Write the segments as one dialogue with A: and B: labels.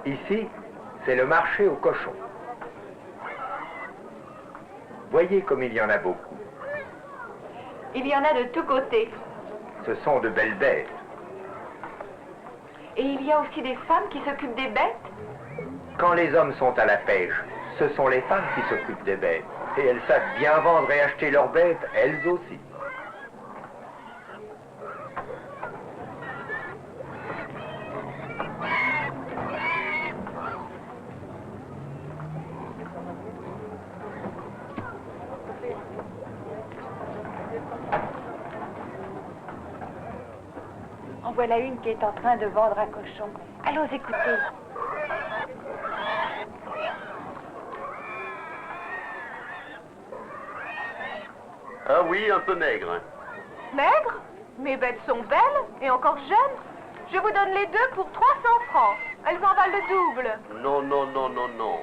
A: Ici, c'est le marché aux cochons. Voyez comme il y en a beaucoup.
B: Il y en a de tous côtés.
A: Ce sont de belles bêtes.
B: Et il y a aussi des femmes qui s'occupent des bêtes?
A: Quand les hommes sont à la pêche, ce sont les femmes qui s'occupent des bêtes. Et elles savent bien vendre et acheter leurs bêtes, elles aussi.
B: En voilà une qui est en train de vendre un cochon. Allons écouter.
C: Ah oui, un peu maigre.
D: Maigre? Mes bêtes sont belles et encore jeunes. Je vous donne les deux pour 300 francs. Elles en valent le double.
C: Non, non, non, non, non.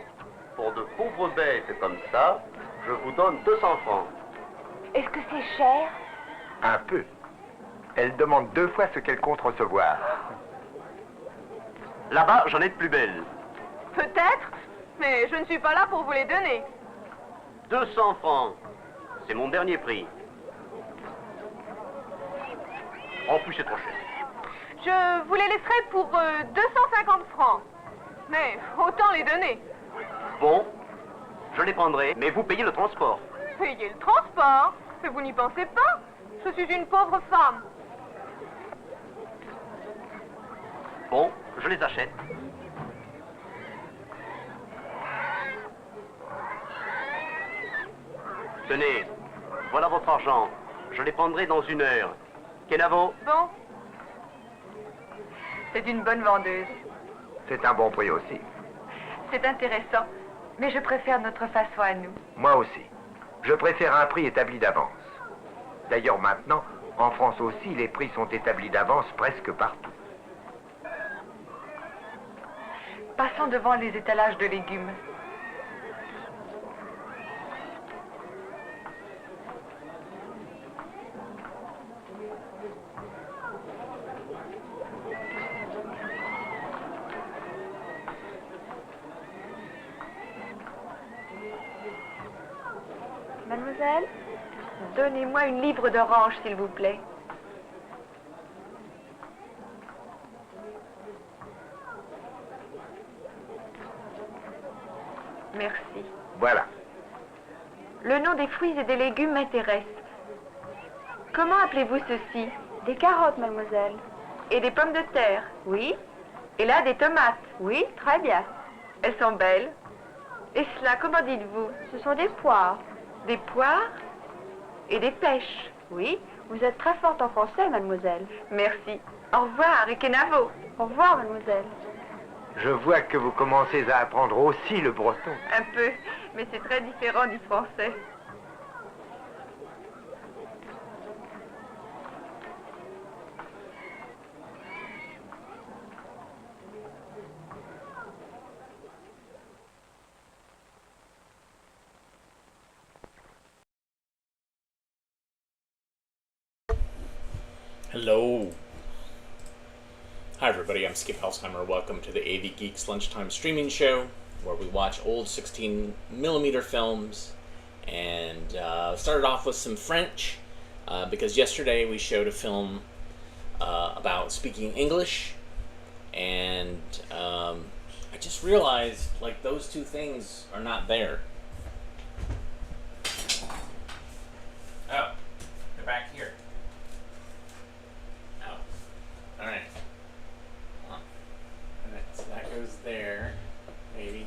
C: Pour de pauvres bêtes comme ça, je vous donne 200 francs.
B: Est-ce que c'est cher?
A: Un peu. Elle demande 2 fois ce qu'elle compte recevoir.
C: Là-bas, j'en ai de plus belles.
D: Peut-être, mais je ne suis pas là pour vous les donner.
C: 200 francs. C'est mon dernier prix. En plus, c'est trop cher.
D: Je vous les laisserai pour 250 francs. Mais autant les donner.
C: Bon, je les prendrai, mais vous payez le transport.
D: Payez le transport? Mais vous n'y pensez pas. Je suis une pauvre femme.
C: Bon, je les achète. Tenez, voilà votre argent. Je les prendrai dans 1 heure. Kenavo?
D: Bon. C'est une bonne vendeuse.
A: C'est un bon prix aussi.
B: C'est intéressant, mais je préfère notre façon à nous.
A: Moi aussi. Je préfère un prix établi d'avance. D'ailleurs, maintenant, en France aussi, les prix sont établis d'avance presque partout.
B: Passons devant les étalages de légumes. Mademoiselle, donnez-moi une livre d'orange, s'il vous plaît. Merci.
A: Voilà.
B: Le nom des fruits et des légumes m'intéresse. Comment appelez-vous ceci? Des carottes, mademoiselle. Et des pommes de terre? Oui. Et là, des tomates? Oui, très bien. Elles sont belles. Et cela, comment dites-vous? Ce sont des poires. Des poires? Et des pêches? Oui. Vous êtes très forte en français, mademoiselle. Merci. Au revoir, et Kenavo. Au revoir, mademoiselle.
A: Je vois que vous commencez à apprendre aussi le breton.
B: Un peu, mais c'est très différent du français.
E: Hello. Hi everybody, I'm Skip Helsheimer. Welcome to the AV Geeks Lunchtime Streaming Show, where we watch old 16mm films. And started off with some French, because yesterday we showed a film about speaking English, and I just realized, like, those two things are not there. Oh, they're back here. Oh, alright. So that goes there, maybe.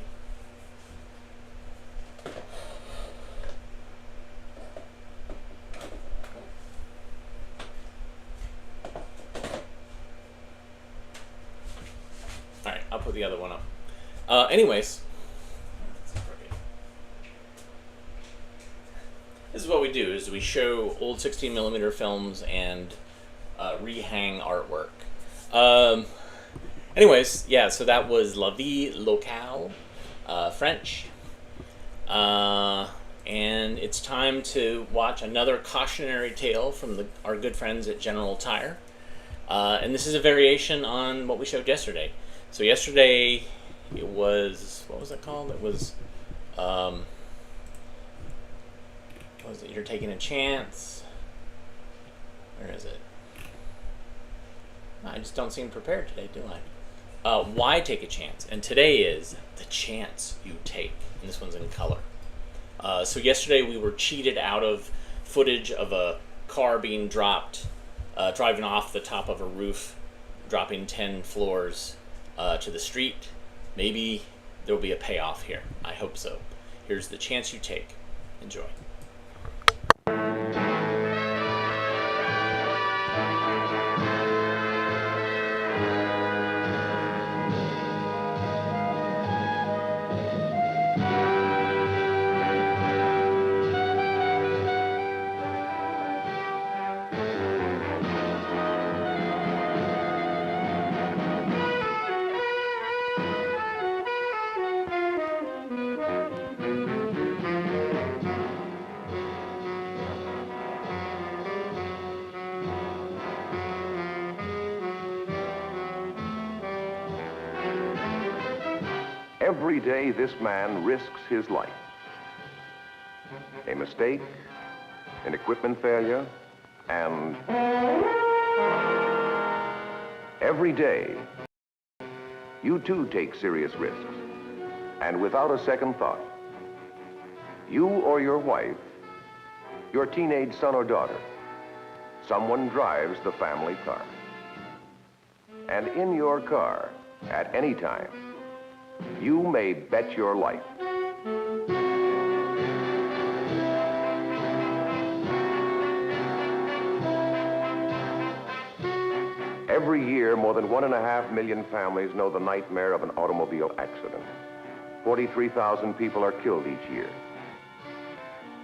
E: Alright, I'll put the other one up. Anyways. This is what we do, is we show old 16mm films and rehang artwork. Anyways, yeah, so that was Vie Locale, French. And it's time to watch another cautionary tale from our good friends at General Tire. And this is a variation on what we showed yesterday. So yesterday, it was, what was it called? It was, what was it? You're Taking a Chance. Where is it? I just don't seem prepared today, do I? Why Take a Chance? And today is The Chance You Take. And this one's in color. So yesterday we were cheated out of footage of a car being dropped, driving off the top of a roof, dropping 10 floors to the street. Maybe there'll be a payoff here. I hope so. Here's The Chance You Take. Enjoy.
F: Every day, this man risks his life. A mistake, an equipment failure, and every day, you too take serious risks. And without a second thought, you or your wife, your teenage son or daughter, someone drives the family car. And in your car, at any time, you may bet your life. Every year, more than 1.5 million families know the nightmare of an automobile accident. 43,000 people are killed each year,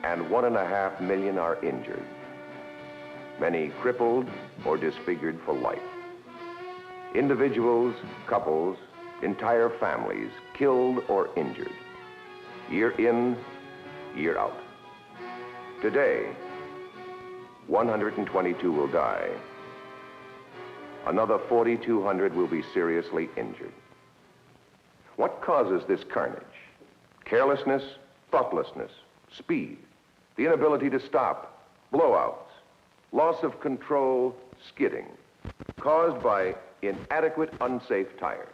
F: and 1.5 million are injured, many crippled or disfigured for life. Individuals, couples, entire families killed or injured, year in, year out. Today, 122 will die. Another 4,200 will be seriously injured. What causes this carnage? Carelessness, thoughtlessness, speed, the inability to stop, blowouts, loss of control, skidding, caused by inadequate, unsafe tires.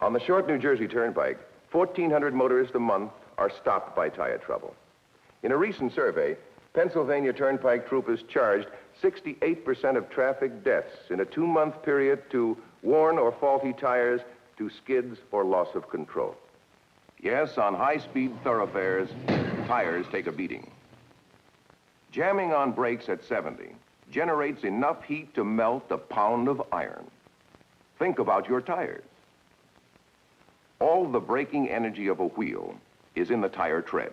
F: On the short New Jersey Turnpike, 1,400 motorists a month are stopped by tire trouble. In a recent survey, Pennsylvania Turnpike troopers charged 68% of traffic deaths in a 2-month period to worn or faulty tires, to skids or loss of control. Yes, on high-speed thoroughfares, tires take a beating. Jamming on brakes at 70 generates enough heat to melt a pound of iron. Think about your tires. All the braking energy of a wheel is in the tire tread,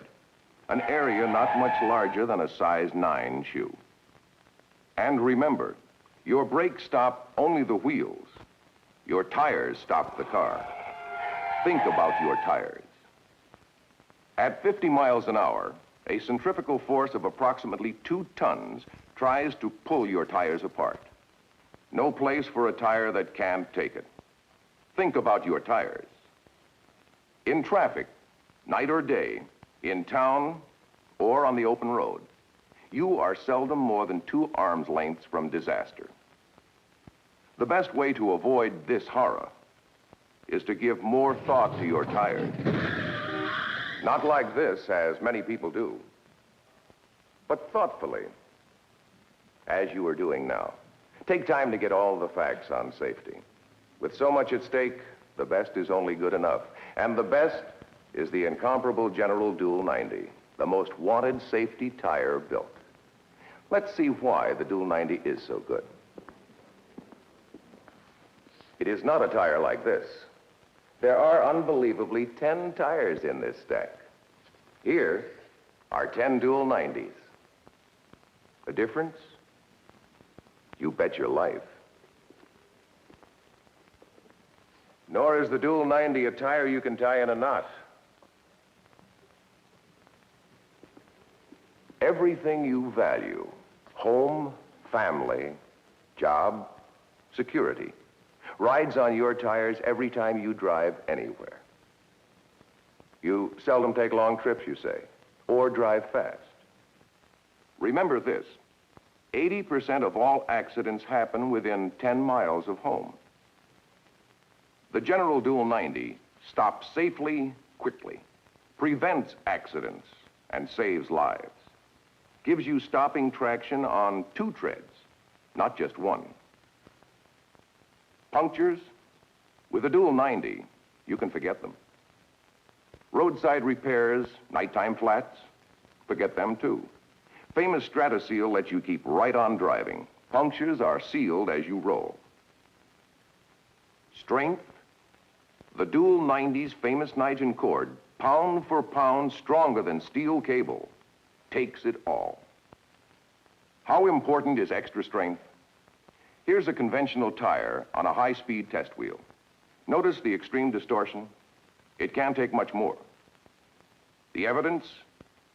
F: an area not much larger than a size 9 shoe. And remember, your brakes stop only the wheels. Your tires stop the car. Think about your tires. At 50 miles an hour, a centrifugal force of approximately 2 tons tries to pull your tires apart. No place for a tire that can't take it. Think about your tires. In traffic, night or day, in town, or on the open road, you are seldom more than 2 arms lengths from disaster. The best way to avoid this horror is to give more thought to your tires. Not like this, as many people do, but thoughtfully, as you are doing now. Take time to get all the facts on safety. With so much at stake, the best is only good enough. And the best is the incomparable General Dual 90, the most wanted safety tire built. Let's see why the Dual 90 is so good. It is not a tire like this. There are unbelievably 10 tires in this stack. Here are 10 Dual 90s. The difference? You bet your life. Nor is the Dual 90 a tire you can tie in a knot. Everything you value, home, family, job, security, rides on your tires every time you drive anywhere. You seldom take long trips, you say, or drive fast. Remember this, 80% of all accidents happen within 10 miles of home. The General Dual 90 stops safely, quickly, prevents accidents, and saves lives. Gives you stopping traction on 2 treads, not just 1. Punctures? With the Dual 90, you can forget them. Roadside repairs, nighttime flats, forget them too. Famous Strataseal lets you keep right on driving. Punctures are sealed as you roll. Strength? The Dual 90's famous Nigen cord, pound for pound stronger than steel cable, takes it all. How important is extra strength? Here's a conventional tire on a high-speed test wheel. Notice the extreme distortion? It can't take much more. The evidence?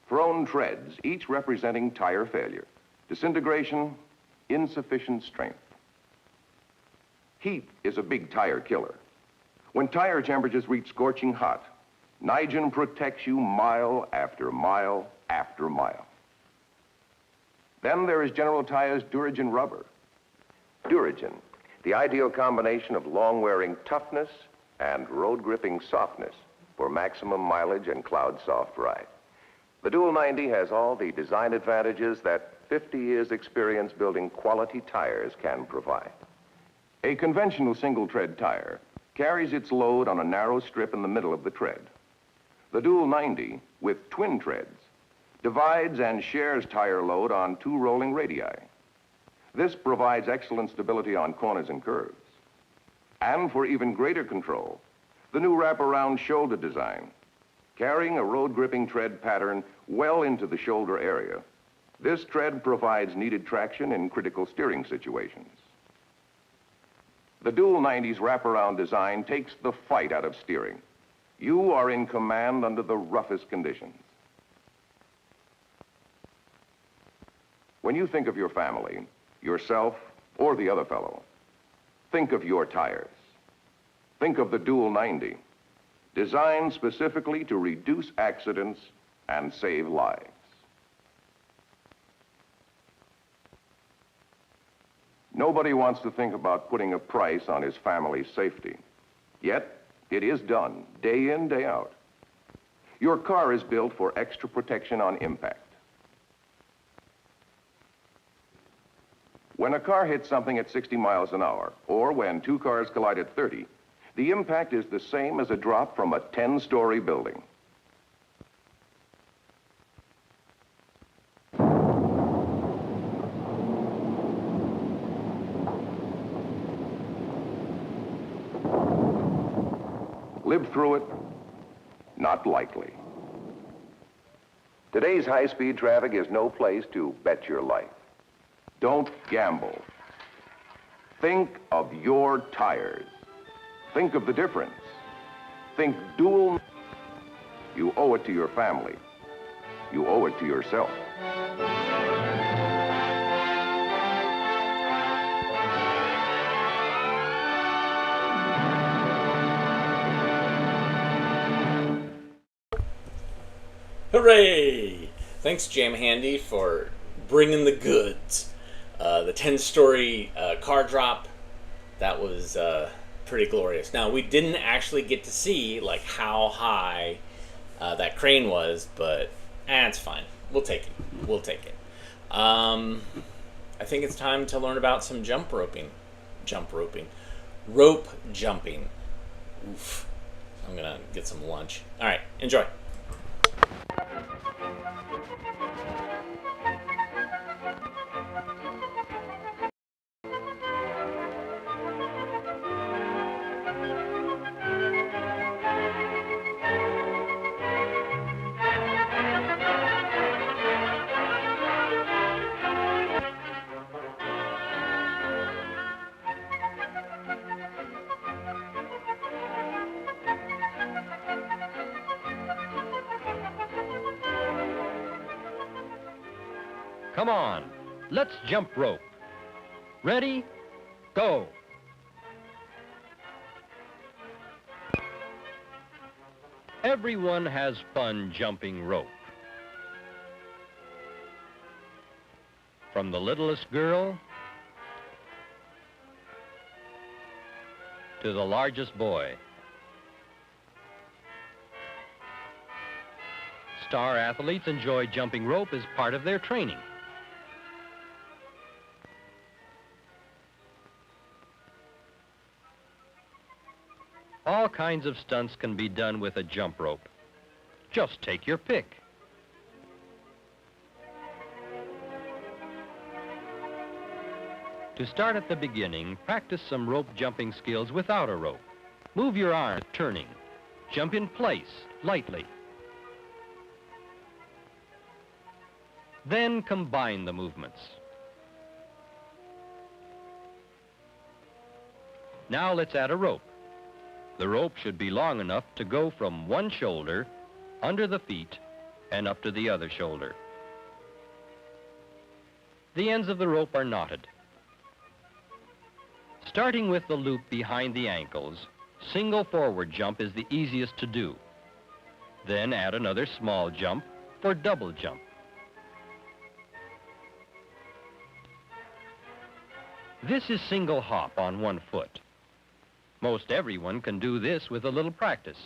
F: Thrown treads, each representing tire failure. Disintegration, insufficient strength. Heat is a big tire killer. When tire temperatures reach scorching hot, Nigen protects you mile after mile after mile. Then there is General Tire's Duragen rubber. Duragen, the ideal combination of long-wearing toughness and road-gripping softness for maximum mileage and cloud-soft ride. The Dual 90 has all the design advantages that 50 years' experience building quality tires can provide. A conventional single-tread tire carries its load on a narrow strip in the middle of the tread. The Dual 90, with twin treads, divides and shares tire load on 2 rolling radii. This provides excellent stability on corners and curves. And for even greater control, the new wraparound shoulder design, carrying a road-gripping tread pattern well into the shoulder area. This tread provides needed traction in critical steering situations. The Dual 90's wraparound design takes the fight out of steering. You are in command under the roughest conditions. When you think of your family, yourself, or the other fellow, think of your tires. Think of the Dual 90, designed specifically to reduce accidents and save lives. Nobody wants to think about putting a price on his family's safety. Yet, it is done, day in, day out. Your car is built for extra protection on impact. When a car hits something at 60 miles an hour, or when 2 cars collide at 30, the impact is the same as a drop from a 10-story building. Live through it? Not likely. Today's high-speed traffic is no place to bet your life. Don't gamble. Think of your tires. Think of the difference. Think Dual. You owe it to your family. You owe it to yourself.
E: Hooray! Thanks, Jam Handy, for bringing the goods. The 10-story car drop, that was pretty glorious. Now, we didn't actually get to see like how high that crane was, but it's fine. We'll take it. We'll take it. I think it's time to learn about some rope jumping. Oof. I'm gonna get some lunch. All right, enjoy.
G: Come on, let's jump rope. Ready? Go. Everyone has fun jumping rope. From the littlest girl to the largest boy. Star athletes enjoy jumping rope as part of their training. All kinds of stunts can be done with a jump rope. Just take your pick. To start at the beginning, practice some rope jumping skills without a rope. Move your arms turning. Jump in place, lightly. Then combine the movements. Now let's add a rope. The rope should be long enough to go from one shoulder, under the feet, and up to the other shoulder. The ends of the rope are knotted. Starting with the loop behind the ankles, single forward jump is the easiest to do. Then add another small jump for double jump. This is single hop on one foot. Most everyone can do this with a little practice.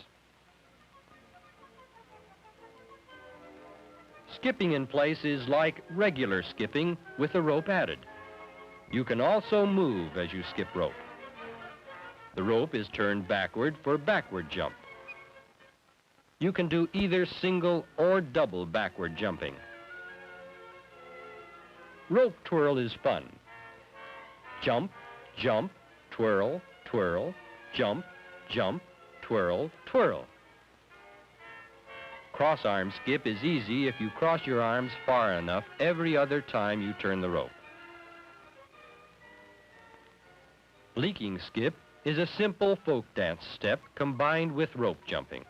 G: Skipping in place is like regular skipping with the rope added. You can also move as you skip rope. The rope is turned backward for backward jump. You can do either single or double backward jumping. Rope twirl is fun. Jump, jump, twirl, twirl, jump, jump, twirl, twirl. Cross arm skip is easy if you cross your arms far enough every other time you turn the rope. Leaking skip is a simple folk dance step combined with rope jumping.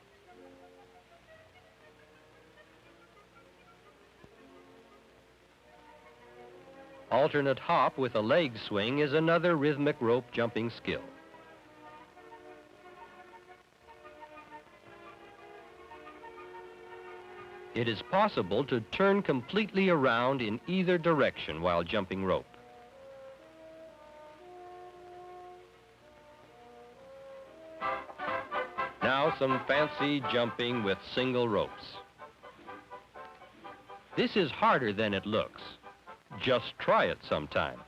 G: Alternate hop with a leg swing is another rhythmic rope jumping skill. It is possible to turn completely around in either direction while jumping rope. Now some fancy jumping with single ropes. This is harder than it looks. Just try it sometime.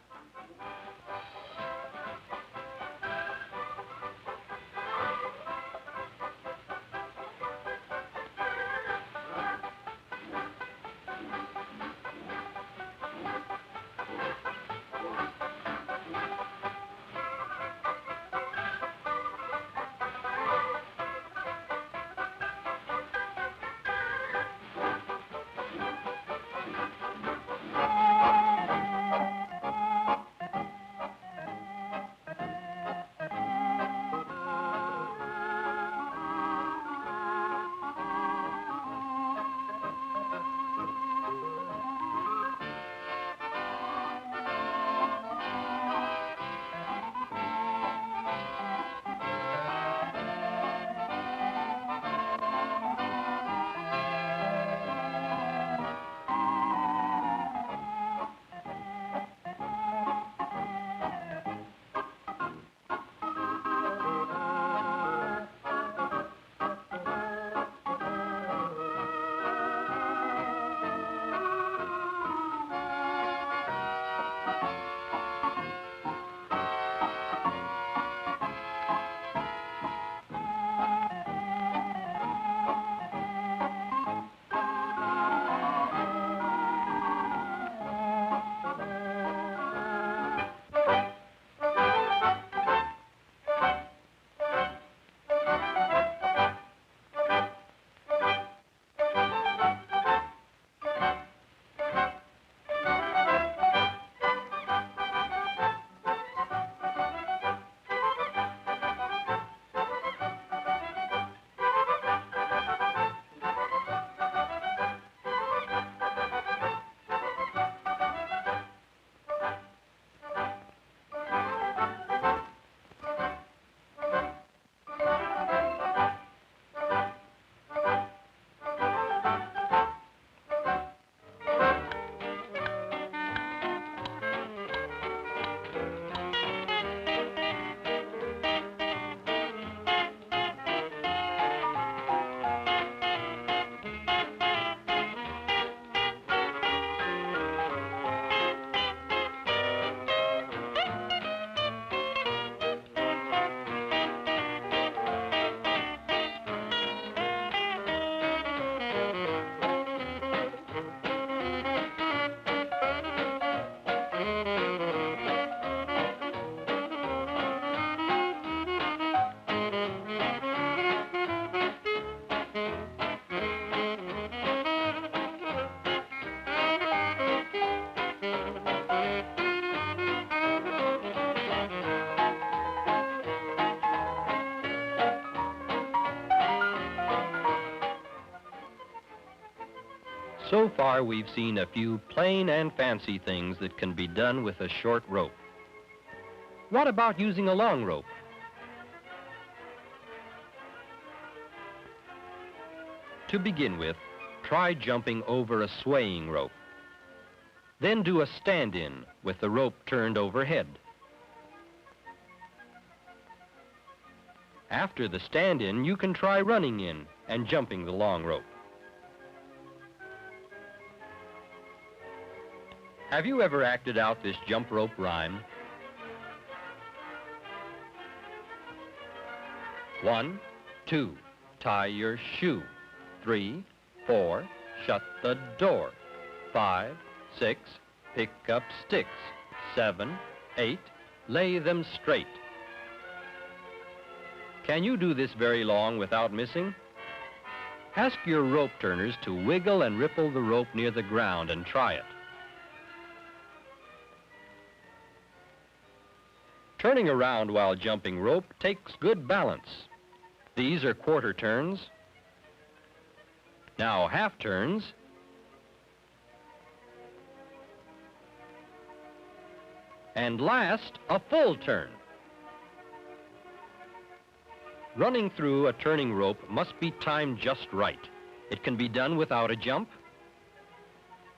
G: So far, we've seen a few plain and fancy things that can be done with a short rope. What about using a long rope? To begin with, try jumping over a swaying rope. Then do a stand-in with the rope turned overhead. After the stand-in, you can try running in and jumping the long rope. Have you ever acted out this jump rope rhyme? 1, 2, tie your shoe. 3, 4, shut the door. 5, 6, pick up sticks. 7, 8, lay them straight. Can you do this very long without missing? Ask your rope turners to wiggle and ripple the rope near the ground and try it. Turning around while jumping rope takes good balance. These are quarter turns. Now half turns. And last, a full turn. Running through a turning rope must be timed just right. It can be done without a jump,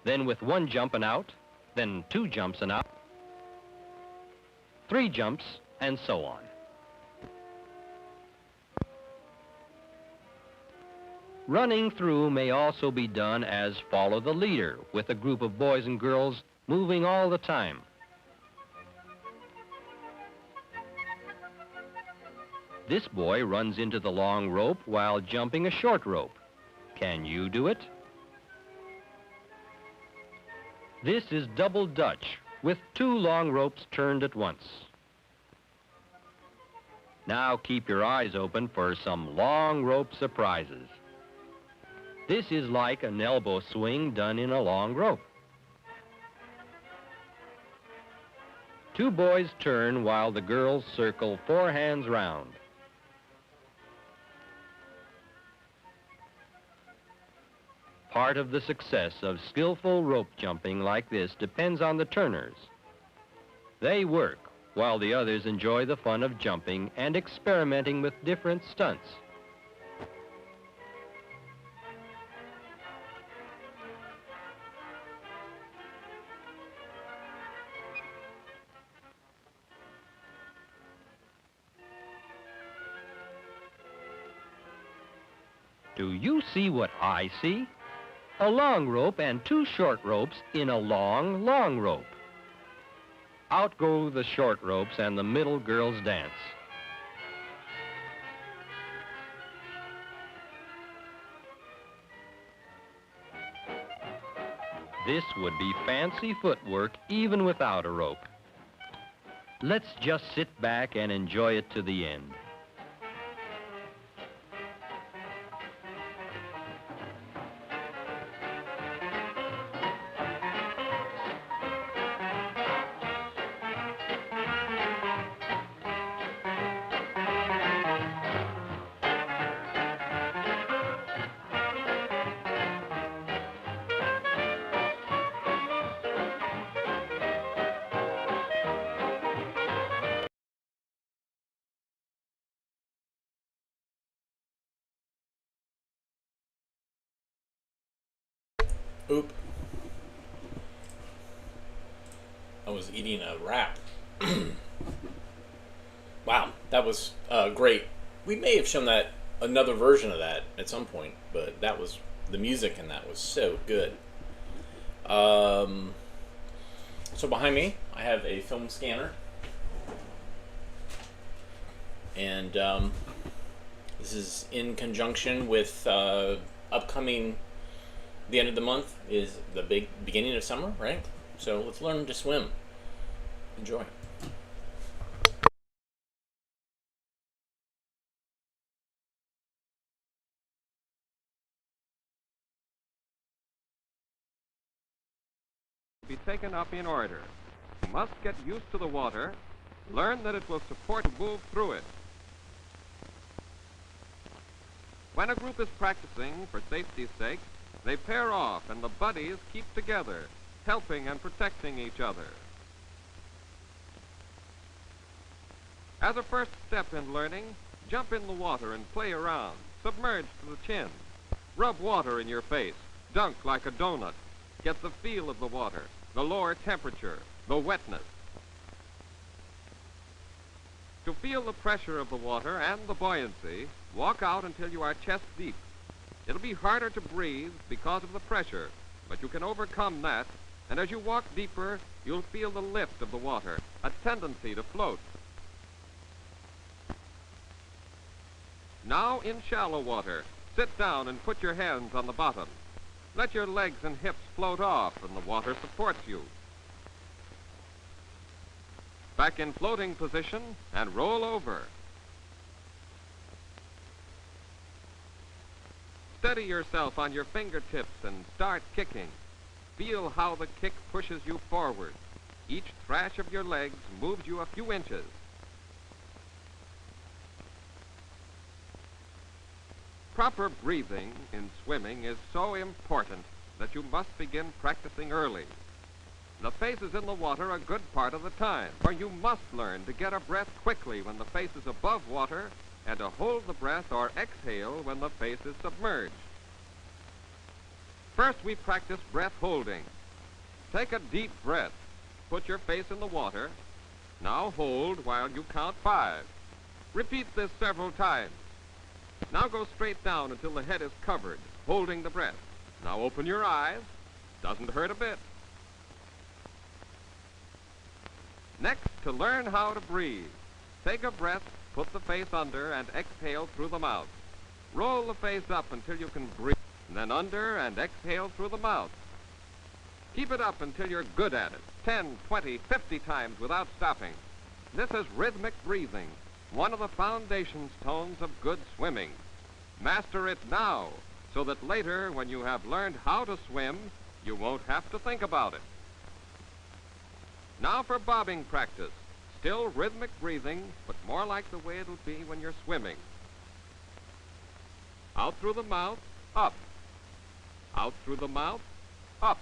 G: then with 1 jump and out, then 2 jumps and out, 3 jumps, and so on. Running through may also be done as follow the leader, with a group of boys and girls moving all the time. This boy runs into the long rope while jumping a short rope. Can you do it? This is double Dutch, with 2 long ropes turned at once. Now keep your eyes open for some long rope surprises. This is like an elbow swing done in a long rope. 2 boys turn while the girls circle 4 hands round. Part of the success of skillful rope jumping like this depends on the turners. They work while the others enjoy the fun of jumping and experimenting with different stunts. Do you see what I see? A long rope and 2 short ropes in a long, long rope. Out go the short ropes and the middle girls dance. This would be fancy footwork even without a rope. Let's just sit back and enjoy it to the end.
E: Oop. I was eating a wrap. Wow, that was great. We may have shown that another version of that at some point, but that was the music in that was so good. So behind me, I have a film scanner, and this is in conjunction with upcoming. The end of the month is the big beginning of summer, right? So let's learn to swim. Enjoy.
H: Be taken up in order. You must get used to the water. Learn that it will support and move through it. When a group is practicing for safety's sake, They pair off and the buddies keep together, helping and protecting each other. As a first step in learning, jump in the water and play around. Submerge to the chin. Rub water in your face. Dunk like a donut. Get the feel of the water, the lower temperature, the wetness. To feel the pressure of the water and the buoyancy, walk out until you are chest deep. It'll be harder to breathe because of the pressure, but you can overcome that, and as you walk deeper, you'll feel the lift of the water, a tendency to float. Now in shallow water, sit down and put your hands on the bottom. Let your legs and hips float off and the water supports you. Back in floating position and roll over. Steady yourself on your fingertips and start kicking. Feel how the kick pushes you forward. Each thrash of your legs moves you a few inches. Proper breathing in swimming is so important that you must begin practicing early. The face is in the water a good part of the time, for you must learn to get a breath quickly when the face is above water and to hold the breath or exhale when the face is submerged. First, we practice breath holding. Take a deep breath. Put your face in the water. Now hold while you count 5. Repeat this several times. Now go straight down until the head is covered, holding the breath. Now open your eyes. Doesn't hurt a bit. Next, to learn how to breathe. Take a breath, put the face under, and exhale through the mouth. Roll the face up until you can breathe, and then under and exhale through the mouth. Keep it up until you're good at it, 10, 20, 50 times without stopping. This is rhythmic breathing, one of the foundation stones of good swimming. Master it now, so that later, when you have learned how to swim, you won't have to think about it. Now for bobbing practice. Still rhythmic breathing, but more like the way it'll be when you're swimming. Out through the mouth, up. Out through the mouth, up.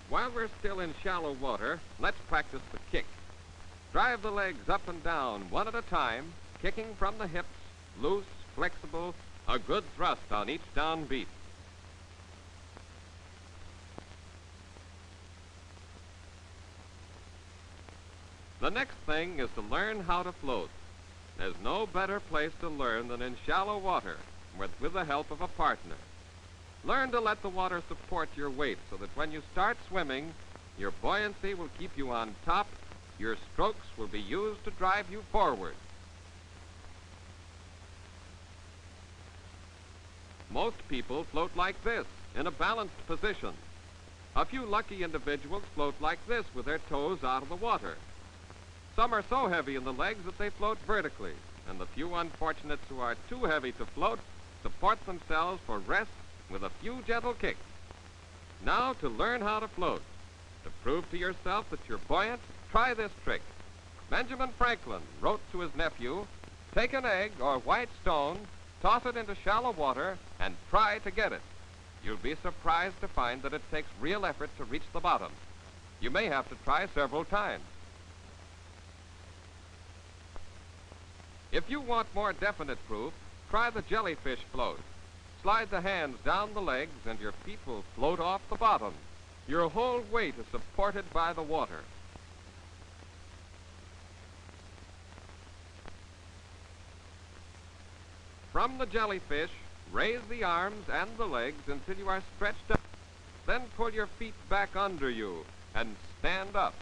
H: While we're still in shallow water, let's practice the kick. Drive the legs up and down, one at a time, kicking from the hips, loose, flexible, a good thrust on each down beat. The next thing is to learn how to float. There's no better place to learn than in shallow water, with the help of a partner. Learn to let the water support your weight so that when you start swimming, your buoyancy will keep you on top, your strokes will be used to drive you forward. Most people float like this, in a balanced position. A few lucky individuals float like this with their toes out of the water. Some are so heavy in the legs that they float vertically, and the few unfortunates who are too heavy to float support themselves for rest with a few gentle kicks. Now to learn how to float. To prove to yourself that you're buoyant, try this trick. Benjamin Franklin wrote to his nephew, "Take an egg or white stone, toss it into shallow water, and try to get it. You'll be surprised to find that it takes real effort to reach the bottom. You may have to try several times." If you want more definite proof, try the jellyfish float. Slide the hands down the legs and your feet will float off the bottom. Your whole weight is supported by the water. From the jellyfish, raise the arms and the legs until you are stretched up. Then pull your feet back under you and stand up.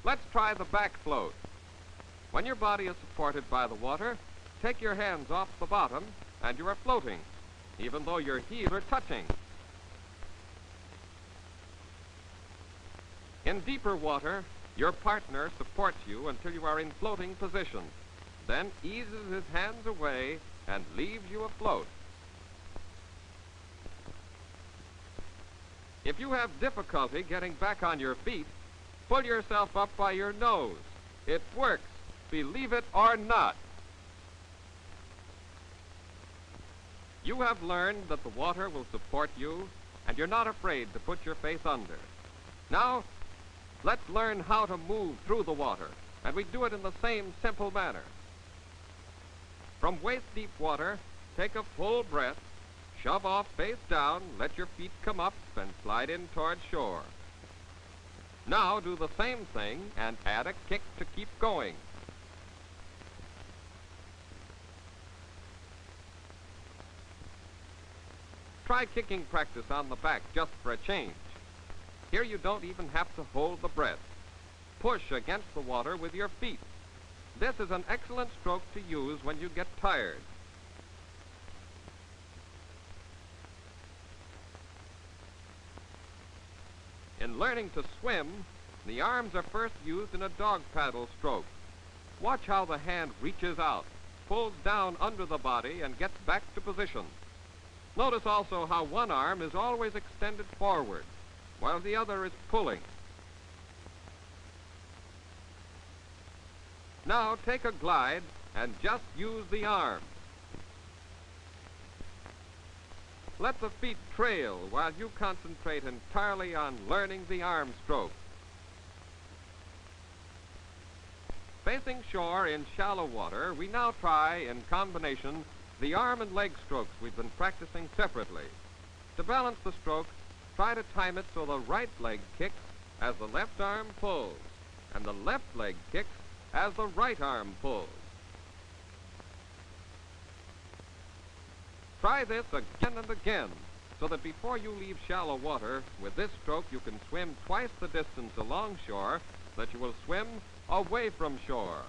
H: Let's try the back float. When your body is supported by the water, take your hands off the bottom and you are floating, even though your heels are touching. In deeper water, your partner supports you until you are in floating position, then eases his hands away and leaves you afloat. If you have difficulty getting back on your feet, pull yourself up by your nose. It works. Believe it or not. You have learned that the water will support you, and you're not afraid to put your face under. Now, let's learn how to move through the water, and we do it in the same simple manner. From waist-deep water, take a full breath, shove off face down, let your feet come up, and slide in toward shore. Now do the same thing and add a kick to keep going. Try kicking practice on the back just for a change. Here you don't even have to hold the breath. Push against the water with your feet. This is an excellent stroke to use when you get tired. In learning to swim, the arms are first used in a dog paddle stroke. Watch how the hand reaches out, pulls down under the body, and gets back to position. Notice also how one arm is always extended forward, while the other is pulling. Now take a glide and just use the arms. Let the feet trail while you concentrate entirely on learning the arm stroke. Facing shore in shallow water, we now try, in combination, the arm and leg strokes we've been practicing separately. To balance the stroke, try to time it so the right leg kicks as the left arm pulls, and the left leg kicks as the right arm pulls. Try this again and again, so that before you leave shallow water, with this stroke you can swim twice the distance along shore that you will swim away from shore.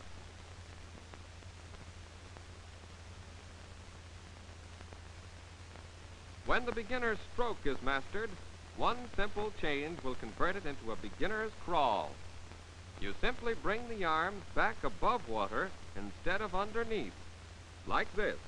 H: When the beginner's stroke is mastered, one simple change will convert it into a beginner's crawl. You simply bring the arms back above water instead of underneath, like this.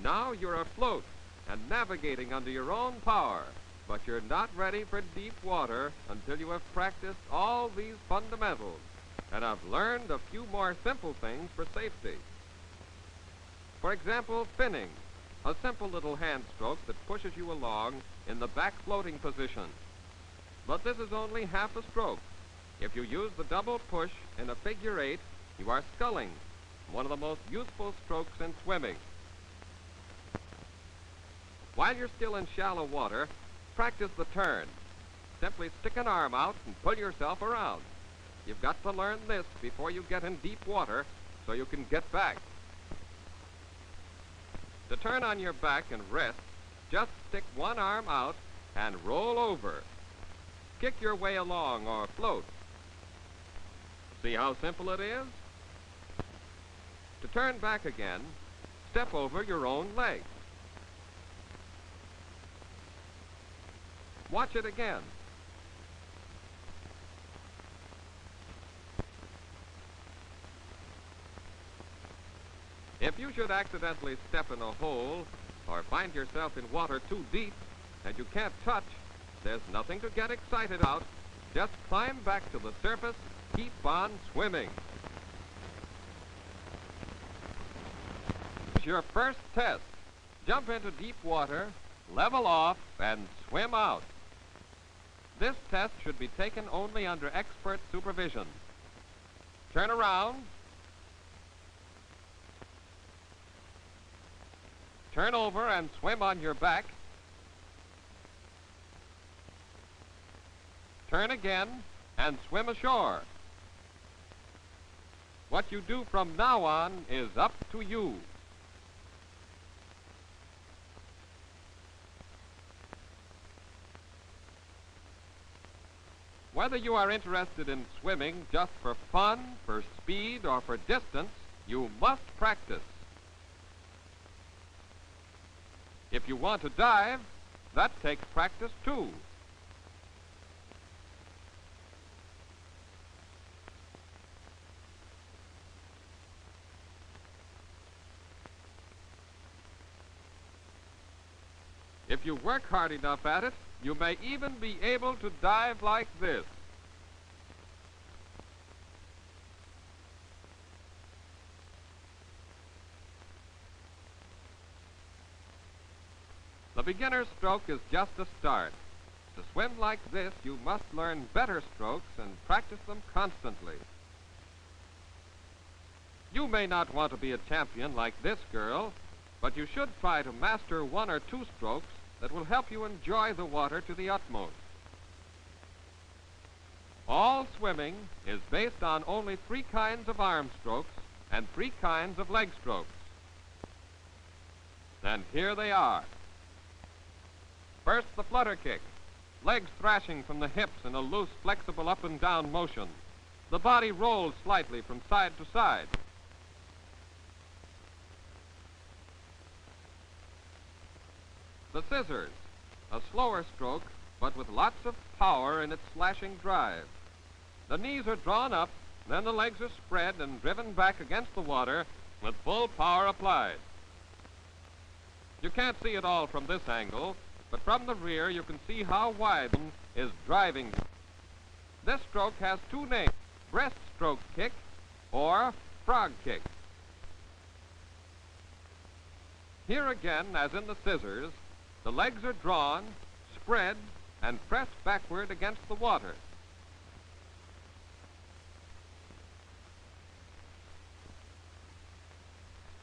H: Now you're afloat and navigating under your own power, but you're not ready for deep water until you have practiced all these fundamentals and have learned a few more simple things for safety. For example, finning, a simple little hand stroke that pushes you along in the back floating position. But this is only half a stroke. If you use the double push in a figure 8, you are sculling, one of the most useful strokes in swimming. While you're still in shallow water, practice the turn. Simply stick an arm out and pull yourself around. You've got to learn this before you get in deep water so you can get back. To turn on your back and rest, just stick one arm out and roll over. Kick your way along or float. See how simple it is? To turn back again, step over your own leg. Watch it again. If you should accidentally step in a hole or find yourself in water too deep and you can't touch, there's nothing to get excited about. Just climb back to the surface, keep on swimming. Here's your first test. Jump into deep water, level off, and swim out. This test should be taken only under expert supervision. Turn around. Turn over and swim on your back. Turn again and swim ashore. What you do from now on is up to you. Whether you are interested in swimming just for fun, for speed, or for distance, you must practice. If you want to dive, that takes practice too. If you work hard enough at it, you may even be able to dive like this. The beginner's stroke is just a start. To swim like this, you must learn better strokes and practice them constantly. You may not want to be a champion like this girl, but you should try to master 1 or 2 strokes that will help you enjoy the water to the utmost. All swimming is based on only 3 kinds of arm strokes and 3 kinds of leg strokes. And here they are. First, the flutter kick. Legs thrashing from the hips in a loose, flexible up and down motion. The body rolls slightly from side to side. The scissors, a slower stroke, but with lots of power in its slashing drive. The knees are drawn up, then the legs are spread and driven back against the water with full power applied. You can't see it all from this angle, but from the rear you can see how wide is driving. This stroke has 2 names, breaststroke kick or frog kick. Here again, as in the scissors, the legs are drawn, spread, and pressed backward against the water.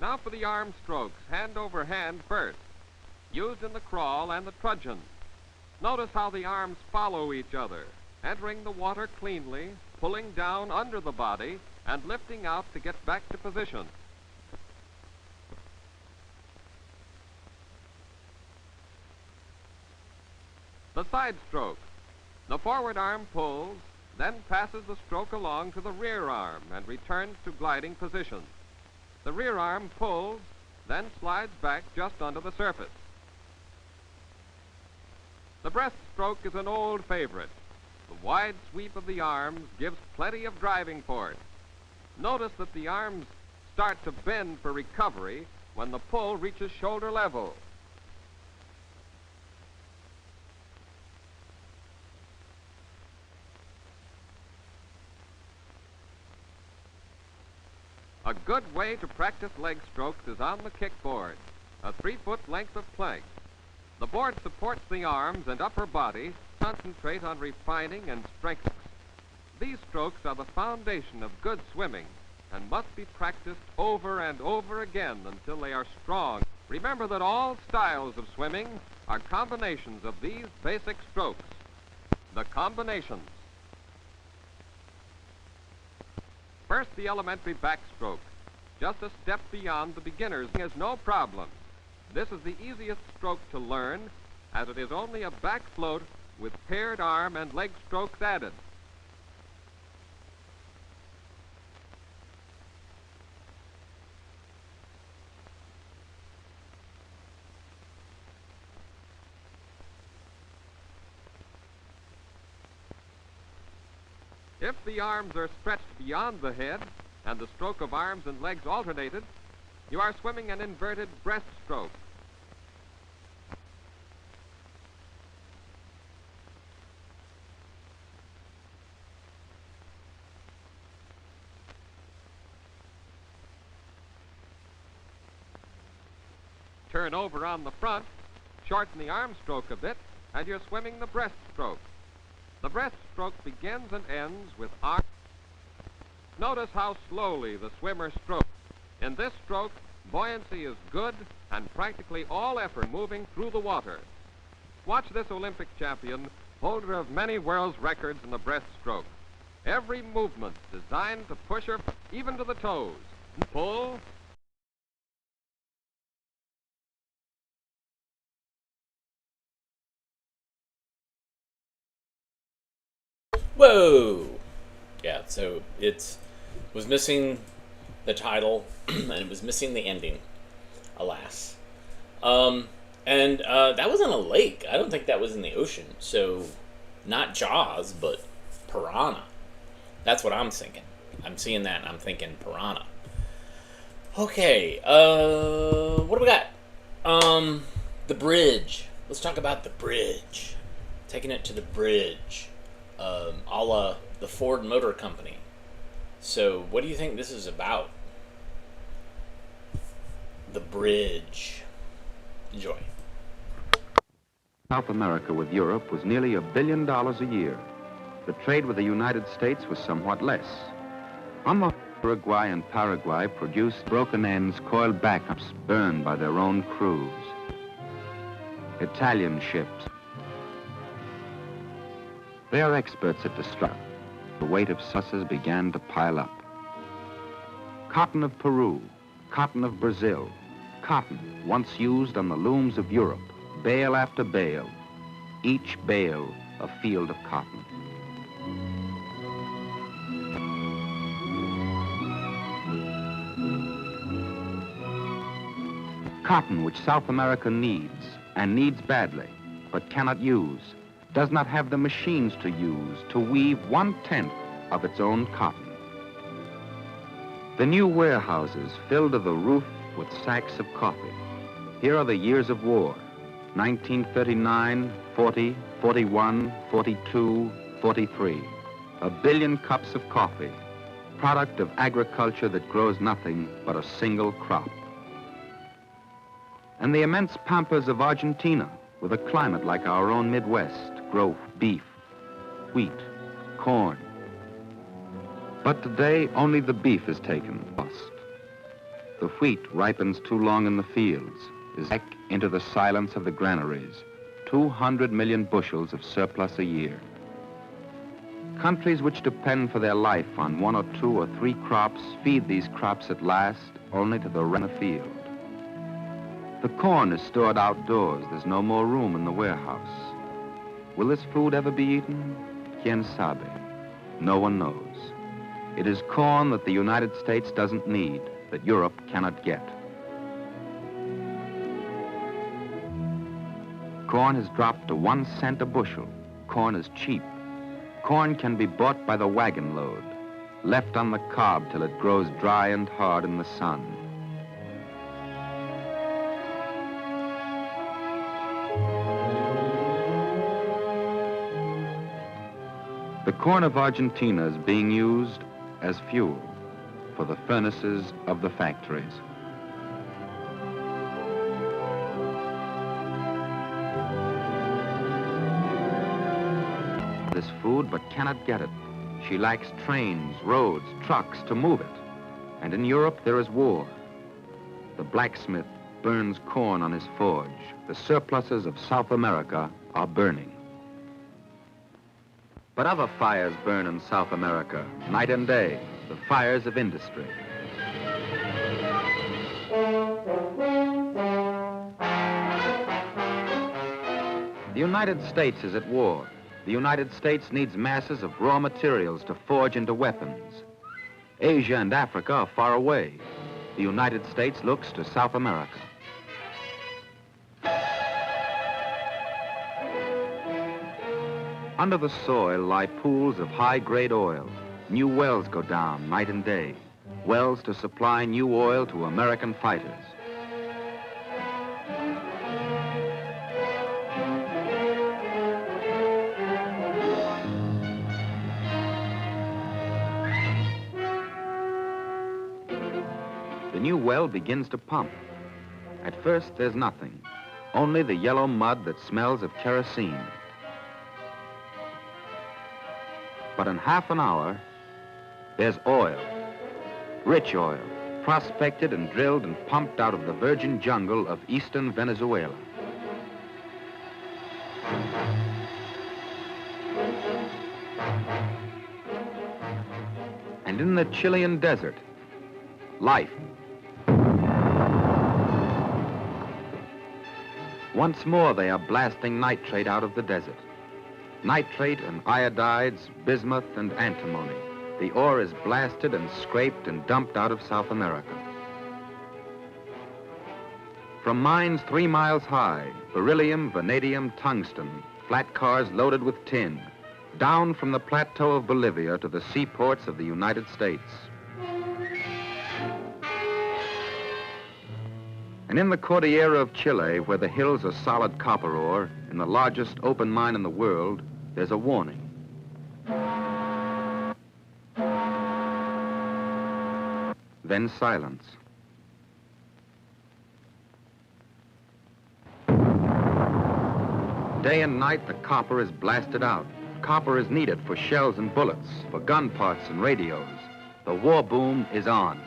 H: Now for the arm strokes, hand over hand first, used in the crawl and the trudgeon. Notice how the arms follow each other, entering the water cleanly, pulling down under the body, and lifting out to get back to position. The side stroke. The forward arm pulls, then passes the stroke along to the rear arm and returns to gliding position. The rear arm pulls, then slides back just under the surface. The breaststroke is an old favorite. The wide sweep of the arms gives plenty of driving force. Notice that the arms start to bend for recovery when the pull reaches shoulder level. A good way to practice leg strokes is on the kickboard, a 3-foot length of plank. The board supports the arms and upper body, concentrate on refining and strengthening. These strokes are the foundation of good swimming and must be practiced over and over again until they are strong. Remember that all styles of swimming are combinations of these basic strokes. The combinations. First, the elementary backstroke. Just a step beyond the beginner's is no problem. This is the easiest stroke to learn, as it is only a back float with paired arm and leg strokes added. If the arms are stretched beyond the head and the stroke of arms and legs alternated, you are swimming an inverted breaststroke. Turn over on the front, shorten the arm stroke a bit, and you're swimming the breaststroke. The breaststroke begins and ends with arm. Notice how slowly the swimmer strokes. In this stroke, buoyancy is good and practically all effort moving through the water. Watch this Olympic champion, holder of many world's records in the breaststroke. Every movement designed to push her even to the toes. Pull.
E: Whoa! Yeah, so it was missing the title, and it was missing the ending, alas. And that was in a lake. I don't think that was in the ocean. So, not Jaws, but piranha. That's what I'm thinking. I'm seeing that, and I'm thinking piranha. Okay, what do we got? The bridge. Let's talk about the bridge. Taking it to the bridge, a la the Ford Motor Company. So, what do you think this is about? The bridge. Enjoy.
I: South America with Europe was nearly $1 billion a year. The trade with the United States was somewhat less. On the Uruguay and Paraguay produced broken ends, coiled backups burned by their own crews. Italian ships. They are experts at destruction. The weight of sauces began to pile up. Cotton of Peru, cotton of Brazil, cotton once used on the looms of Europe, bale after bale, each bale a field of cotton. Cotton which South America needs, and needs badly, but cannot use, does not have the machines to use to weave 1/10 of its own cotton. The new warehouses filled to the roof with sacks of coffee. Here are the years of war: 1939, 40, 41, 42, 43. 1 billion cups of coffee, product of agriculture that grows nothing but a single crop. And the immense pampas of Argentina, with a climate like our own Midwest, grow beef, wheat, corn. But today, only the beef is taken. The wheat ripens too long in the fields, is back into the silence of the granaries. 200 million bushels of surplus a year. Countries which depend for their life on 1 or 2 or 3 crops feed these crops at last only to the run of field. The corn is stored outdoors. There's no more room in the warehouse. Will this food ever be eaten? Quien sabe? No one knows. It is corn that the United States doesn't need, that Europe cannot get. Corn has dropped to 1 cent a bushel. Corn is cheap. Corn can be bought by the wagon load, left on the cob till it grows dry and hard in the sun. The corn of Argentina is being used as fuel for the furnaces of the factories. This food but cannot get it. She lacks trains, roads, trucks to move it. And in Europe there is war. The blacksmith burns corn on his forge. The surpluses of South America are burning. But other fires burn in South America, night and day, the fires of industry. The United States is at war. The United States needs masses of raw materials to forge into weapons. Asia and Africa are far away. The United States looks to South America. Under the soil lie pools of high-grade oil. New wells go down night and day. Wells to supply new oil to American fighters. The new well begins to pump. At first, there's nothing. Only the yellow mud that smells of kerosene. But in half an hour, there's oil, rich oil, prospected and drilled and pumped out of the virgin jungle of eastern Venezuela. And in the Chilean desert, life. Once more, they are blasting nitrate out of the desert. Nitrate and iodides, bismuth and antimony. The ore is blasted and scraped and dumped out of South America. From mines 3 miles high, beryllium, vanadium, tungsten, flat cars loaded with tin, down from the plateau of Bolivia to the seaports of the United States. And in the Cordillera of Chile, where the hills are solid copper ore, in the largest open mine in the world, there's a warning. Then silence. Day and night, the copper is blasted out. Copper is needed for shells and bullets, for gun parts and radios. The war boom is on.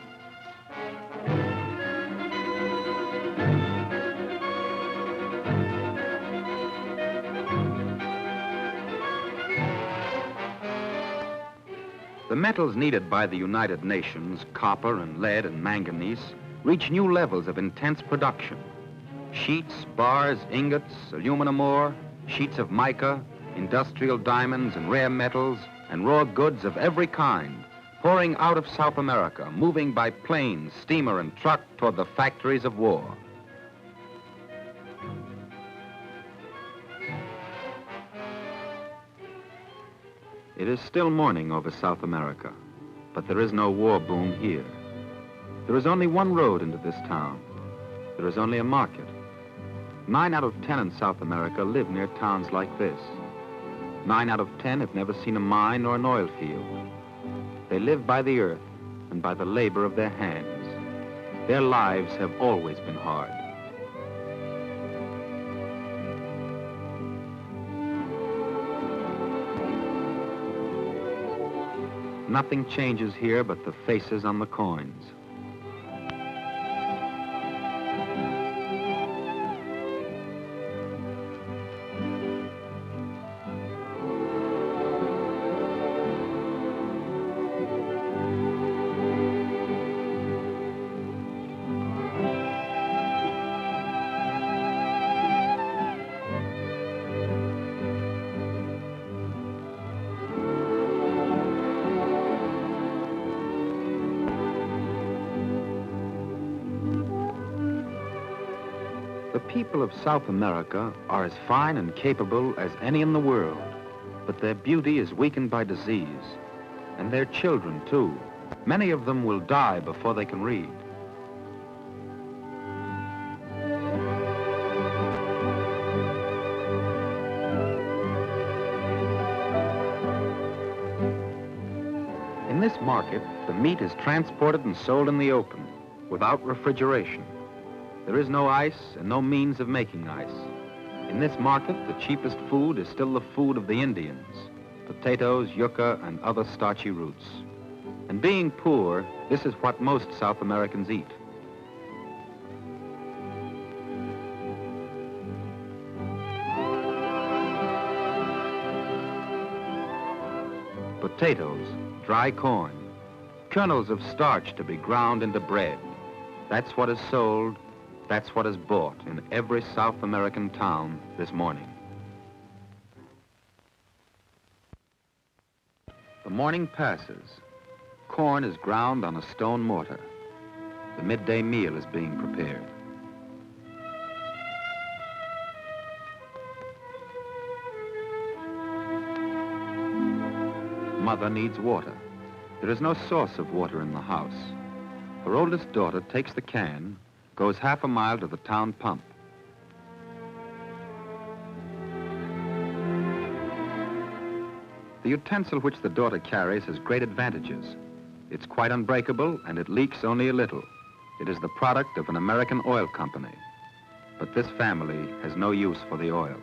I: The metals needed by the United Nations, copper and lead and manganese, reach new levels of intense production. Sheets, bars, ingots, aluminum ore, sheets of mica, industrial diamonds and rare metals, and raw goods of every kind, pouring out of South America, moving by plane, steamer, and truck toward the factories of war. It is still morning over South America, but there is no war boom here. There is only one road into this town. There is only a market. 9 out of 10 in South America live near towns like this. 9 out of 10 have never seen a mine or an oil field. They live by the earth and by the labor of their hands. Their lives have always been hard. Nothing changes here but the faces on the coins. The people of South America are as fine and capable as any in the world, but their beauty is weakened by disease, and their children, too. Many of them will die before they can read. In this market, the meat is transported and sold in the open, without refrigeration. There is no ice and no means of making ice. In this market, the cheapest food is still the food of the Indians: potatoes, yucca, and other starchy roots. And being poor, this is what most South Americans eat. Potatoes, dry corn, kernels of starch to be ground into bread. That's what is sold. That's what is bought in every South American town this morning. The morning passes. Corn is ground on a stone mortar. The midday meal is being prepared. Mother needs water. There is no source of water in the house. Her oldest daughter takes the can, goes half a mile to the town pump. The utensil which the daughter carries has great advantages. It's quite unbreakable and it leaks only a little. It is the product of an American oil company. But this family has no use for the oil.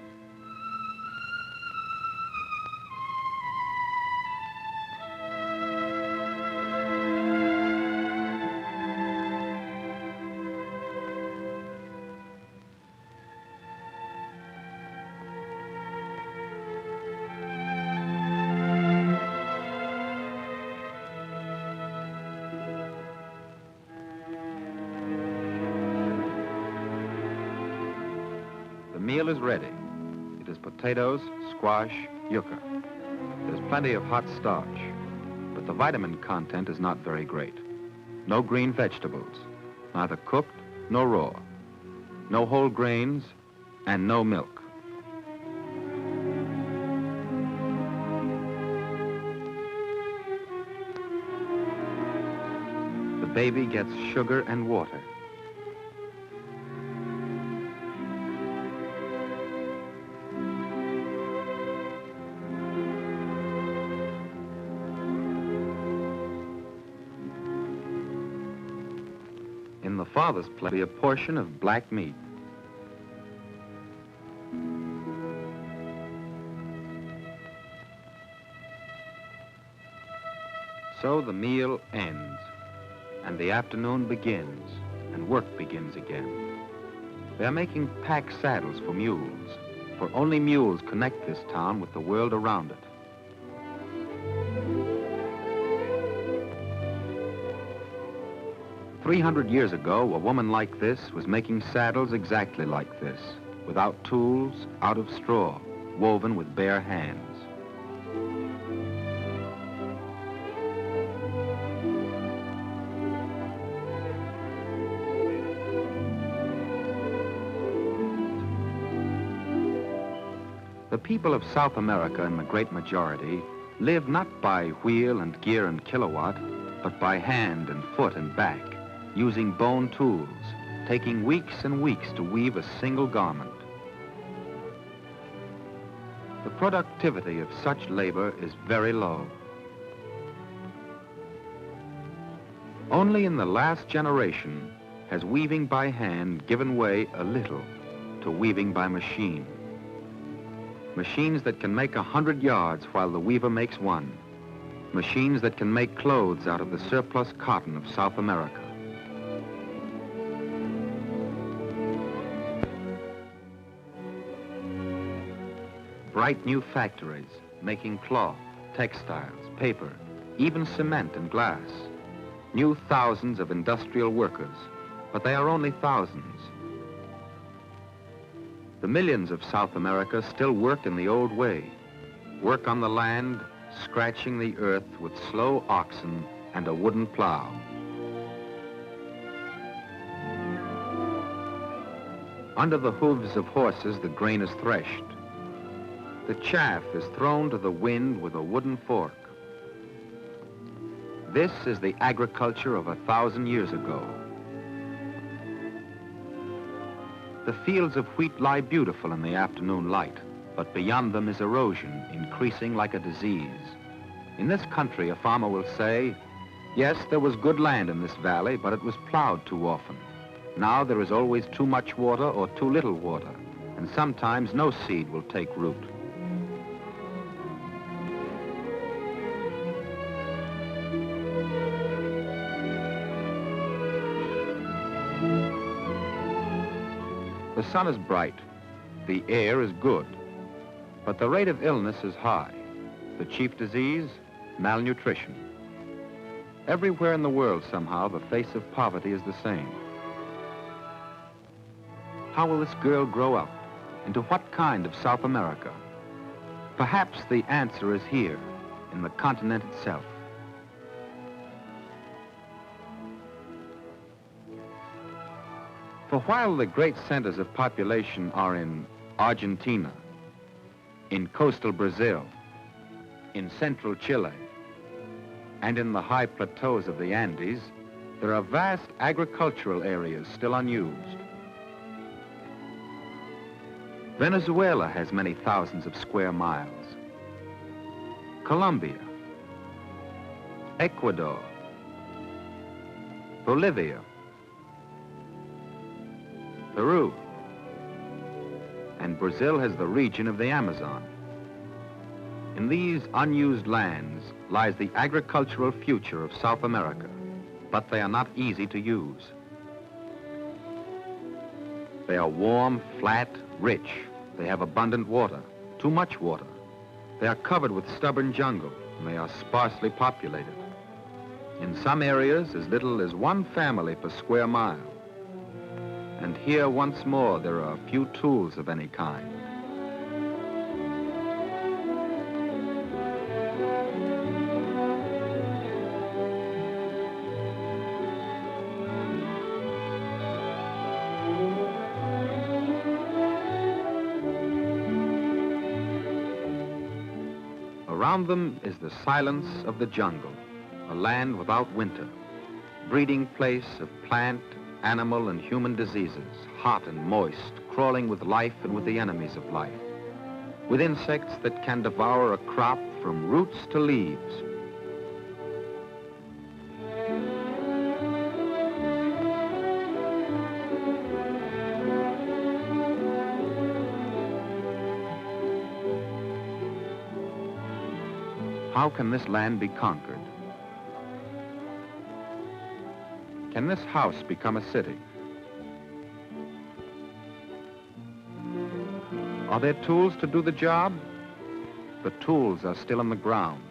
I: The meal is ready. It is potatoes, squash, yucca. There's plenty of hot starch, but the vitamin content is not very great. No green vegetables, neither cooked nor raw. No whole grains, and no milk. The baby gets sugar and water. In the father's plate, be a portion of black meat. So the meal ends, and the afternoon begins, and work begins again. They are making pack saddles for mules, for only mules connect this town with the world around it. "300 years ago, a woman like this was making saddles exactly like this, without tools, out of straw, woven with bare hands. The people of South America, in the great majority, live not by wheel and gear and kilowatt, but by hand and foot and back, using bone tools, taking weeks and weeks to weave a single garment. The productivity of such labor is very low. Only in the last generation has weaving by hand given way a little to weaving by machine. Machines that can make 100 yards while the weaver makes one. Machines that can make clothes out of the surplus cotton of South America. Bright new factories making cloth, textiles, paper, even cement and glass. New thousands of industrial workers, but they are only thousands. The millions of South America still work in the old way. Work on the land, scratching the earth with slow oxen and a wooden plow. Under the hooves of horses, the grain is threshed. The chaff is thrown to the wind with a wooden fork. This is the agriculture of 1,000 years ago. The fields of wheat lie beautiful in the afternoon light, but beyond them is erosion, increasing like a disease. In this country, a farmer will say, yes, there was good land in this valley, but it was plowed too often. Now there is always too much water or too little water, and sometimes no seed will take root. The sun is bright, the air is good, but the rate of illness is high. The chief disease, malnutrition. Everywhere in the world, somehow, the face of poverty is the same. How will this girl grow up? Into what kind of South America? Perhaps the answer is here, in the continent itself. For while the great centers of population are in Argentina, in coastal Brazil, in central Chile, and in the high plateaus of the Andes, there are vast agricultural areas still unused. Venezuela has many thousands of square miles. Colombia, Ecuador, Bolivia, Peru, and Brazil has the region of the Amazon. In these unused lands lies the agricultural future of South America, but they are not easy to use. They are warm, flat, rich. They have abundant water, too much water. They are covered with stubborn jungle, and they are sparsely populated. In some areas, as little as one family per square mile. And here, once more, there are few tools of any kind. Around them is the silence of the jungle, a land without winter, breeding place of plant, animal and human diseases, hot and moist, crawling with life and with the enemies of life, with insects that can devour a crop from roots to leaves. How can this land be conquered? Can this house become a city? Are there tools to do the job? The tools are still in the ground.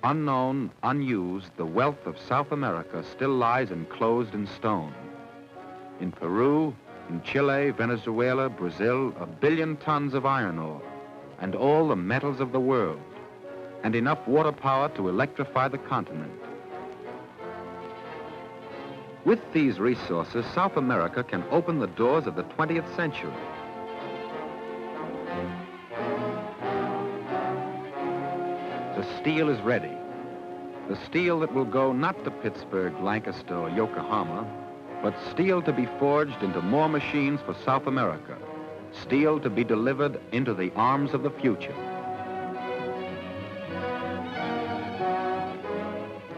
I: Unknown, unused, the wealth of South America still lies enclosed in stone. In Peru, in Chile, Venezuela, Brazil, 1 billion tons of iron ore, and all the metals of the world, and enough water power to electrify the continent. With these resources, South America can open the doors of the 20th century. The steel is ready. The steel that will go not to Pittsburgh, Lancaster, or Yokohama, but steel to be forged into more machines for South America. Steel to be delivered into the arms of the future.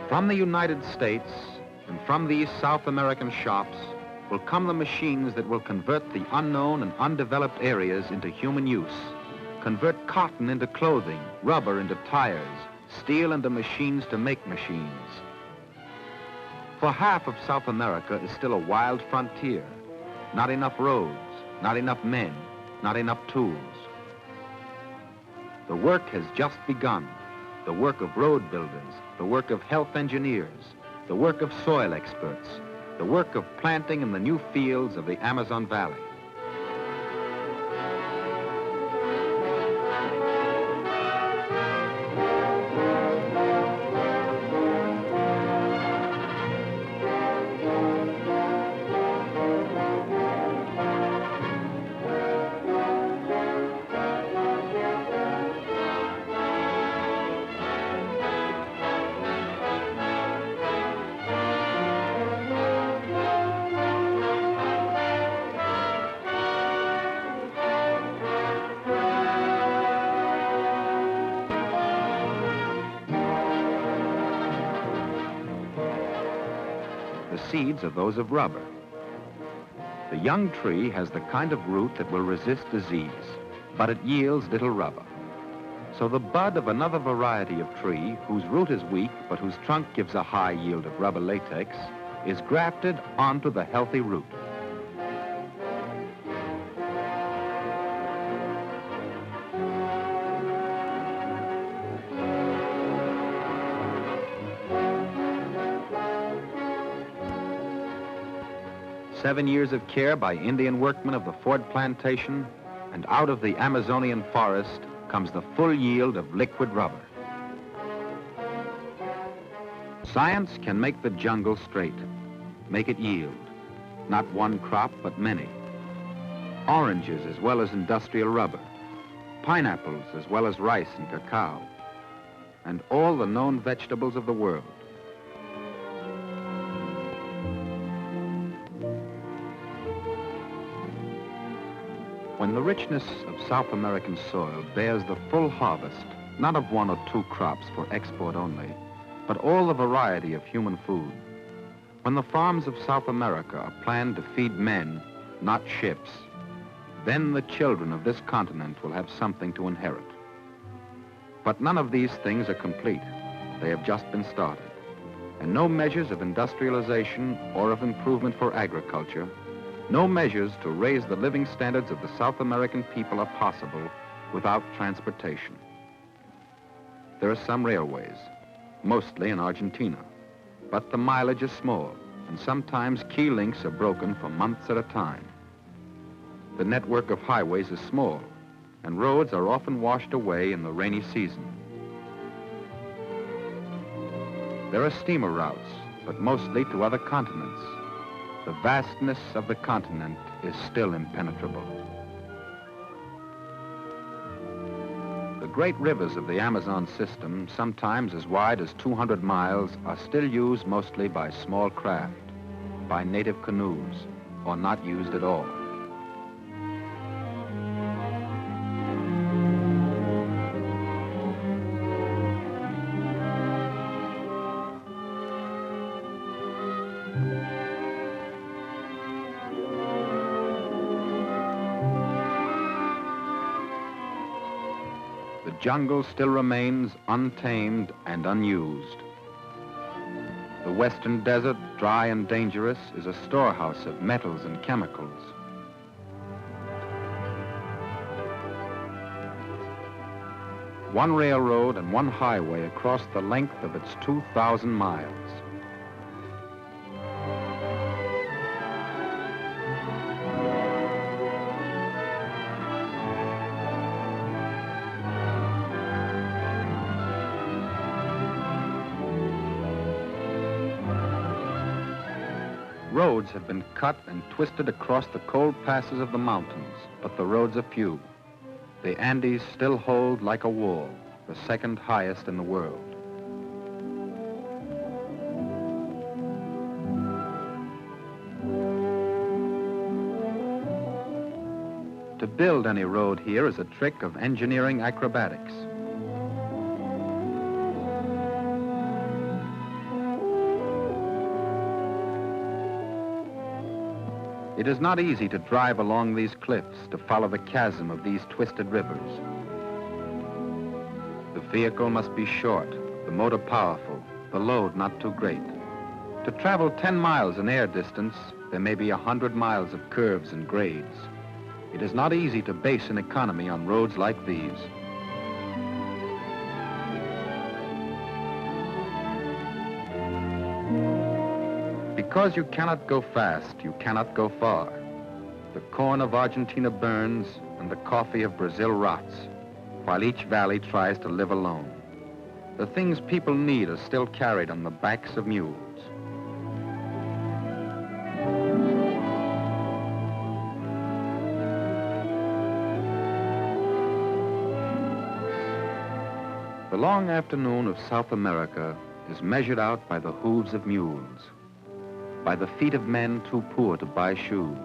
I: From the United States and from these South American shops will come the machines that will convert the unknown and undeveloped areas into human use, convert cotton into clothing, rubber into tires, steel into machines to make machines. For half of South America is still a wild frontier. Not enough roads, not enough men, not enough tools. The work has just begun. The work of road builders, the work of health engineers, the work of soil experts, the work of planting in the new fields of the Amazon Valley. The seeds are those of rubber. The young tree has the kind of root that will resist disease, but it yields little rubber. So the bud of another variety of tree, whose root is weak but whose trunk gives a high yield of rubber latex, is grafted onto the healthy root. Seven years of care by Indian workmen of the Ford plantation, and out of the Amazonian forest comes the full yield of liquid rubber. Science can make the jungle straight, make it yield, not one crop, but many. Oranges as well as industrial rubber, pineapples as well as rice and cacao, and all the known vegetables of the world. When the richness of South American soil bears the full harvest, not of 1 or 2 crops for export only, but all the variety of human food, when the farms of South America are planned to feed men, not ships, then the children of this continent will have something to inherit. But none of these things are complete. They have just been started. And no measures of industrialization or of improvement for agriculture, no measures to raise the living standards of the South American people are possible without transportation. There are some railways, mostly in Argentina, but the mileage is small, and sometimes key links are broken for months at a time. The network of highways is small, and roads are often washed away in the rainy season. There are steamer routes, but mostly to other continents. The vastness of the continent is still impenetrable. The great rivers of the Amazon system, sometimes as wide as 200 miles, are still used mostly by small craft, by native canoes, or not used at all. jungle still remains untamed and unused. The western desert, dry and dangerous, is a storehouse of metals and chemicals. One railroad and one highway across the length of its 2,000 miles. Roads have been cut and twisted across the cold passes of the mountains, but the roads are few. The Andes still hold like a wall, the second highest in the world. To build any road here is a trick of engineering acrobatics. It is not easy to drive along these cliffs, to follow the chasm of these twisted rivers. The vehicle must be short, the motor powerful, the load not too great. To travel 10 miles in air distance, there may be 100 miles of curves and grades. It is not easy to base an economy on roads like these. Because you cannot go fast, you cannot go far. The corn of Argentina burns and the coffee of Brazil rots, while each valley tries to live alone. The things people need are still carried on the backs of mules. The long afternoon of South America is measured out by the hooves of mules, by the feet of men too poor to buy shoes.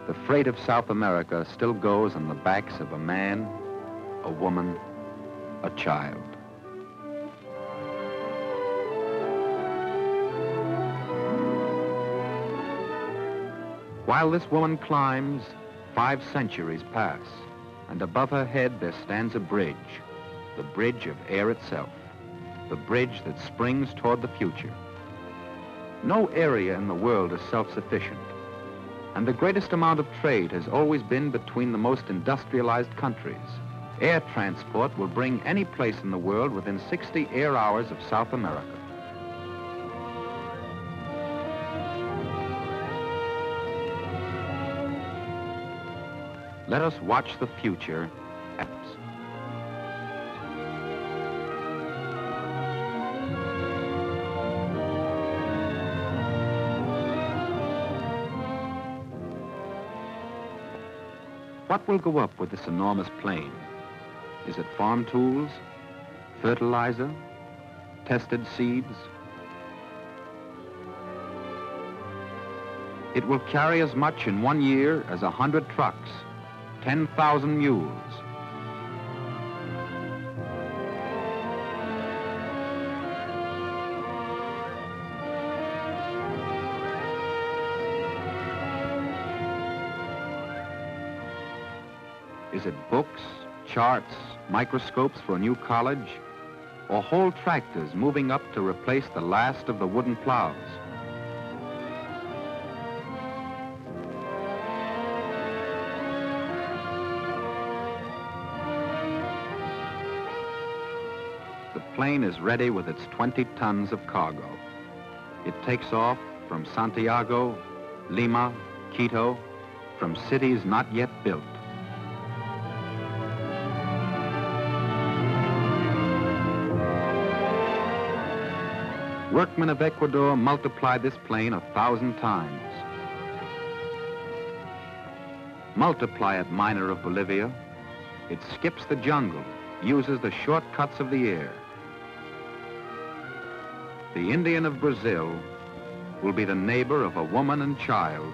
I: The freight of South America still goes on the backs of a man, a woman, a child. While this woman climbs, 5 centuries pass, and above her head there stands a bridge, the bridge of air itself, the bridge that springs toward the future. No area in the world is self-sufficient, and the greatest amount of trade has always been between the most industrialized countries. Air transport will bring any place in the world within 60 air hours of South America. Let us watch the future apps. What will go up with this enormous plane? Is it farm tools, fertilizer, tested seeds? It will carry as much in 1 year as 100 trucks, 10,000 mules. Is it books, charts, microscopes for a new college, or whole tractors moving up to replace the last of the wooden plows? The plane is ready with its 20 tons of cargo. It takes off from Santiago, Lima, Quito, from cities not yet built. Workmen of Ecuador multiply this plane 1,000 times. Multiply it, miner of Bolivia. It skips the jungle, uses the shortcuts of the air. The Indian of Brazil will be the neighbor of a woman and child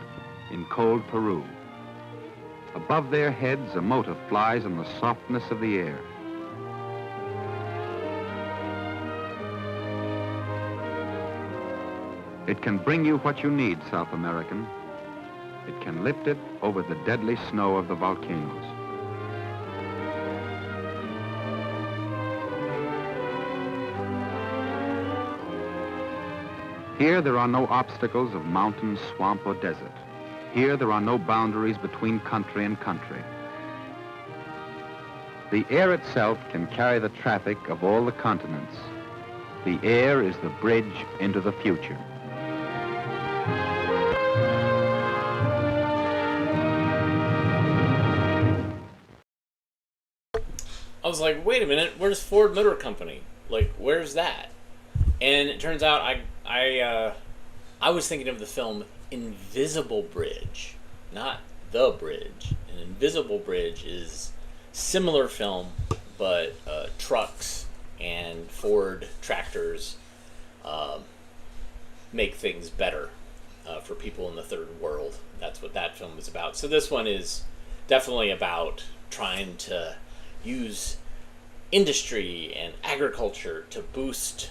I: in cold Peru. Above their heads, a motor flies in the softness of the air. It can bring you what you need, South American. It can lift it over the deadly snow of the volcanoes. Here there are no obstacles of mountain, swamp, or desert. Here there are no boundaries between country and country. The air itself can carry the traffic of all the continents. The air is the bridge into the future.
E: I was like, wait a minute, where's Ford Motor Company? Like, where's that? And it turns out I was thinking of the film Invisible Bridge, not The Bridge. An Invisible Bridge is similar film, but trucks and Ford tractors make things better for people in the third world. That's what that film is about. So this one is definitely about trying to use industry and agriculture to boost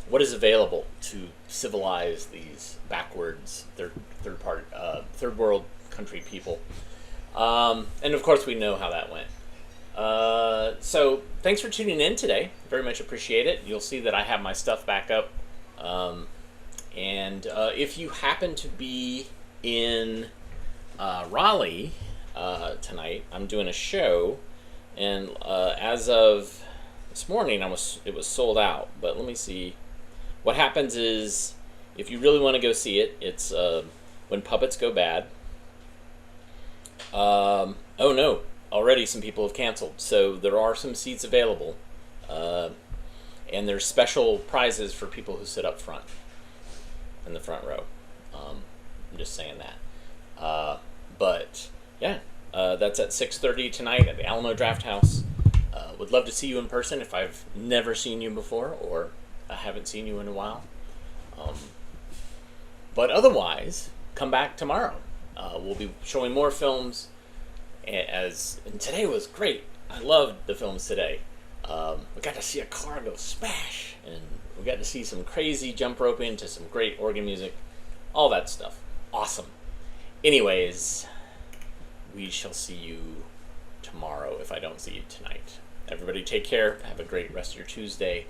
E: what is available to civilize these backwards third world country people. And of course we know how that went. So thanks for tuning in today. Very much appreciate it. You'll see that I have my stuff back up. And if you happen to be in Raleigh tonight, I'm doing a show, and as of this morning it was sold out. But let me see. What happens is, if you really want to go see it, it's When Puppets Go Bad. Oh no, already some people have canceled, so there are some seats available, and there's special prizes for people who sit up front in the front row. I'm just saying that. But yeah, that's at 6:30 tonight at the Alamo Draft House. Would love to see you in person if I've never seen you before, or I haven't seen you in a while. But otherwise, come back tomorrow. We'll be showing more films, and today was great. I loved the films today. We got to see a car go smash, and we got to see some crazy jump roping to some great organ music, all that stuff. Awesome. Anyways, we shall see you tomorrow if I don't see you tonight. Everybody take care. Have a great rest of your Tuesday.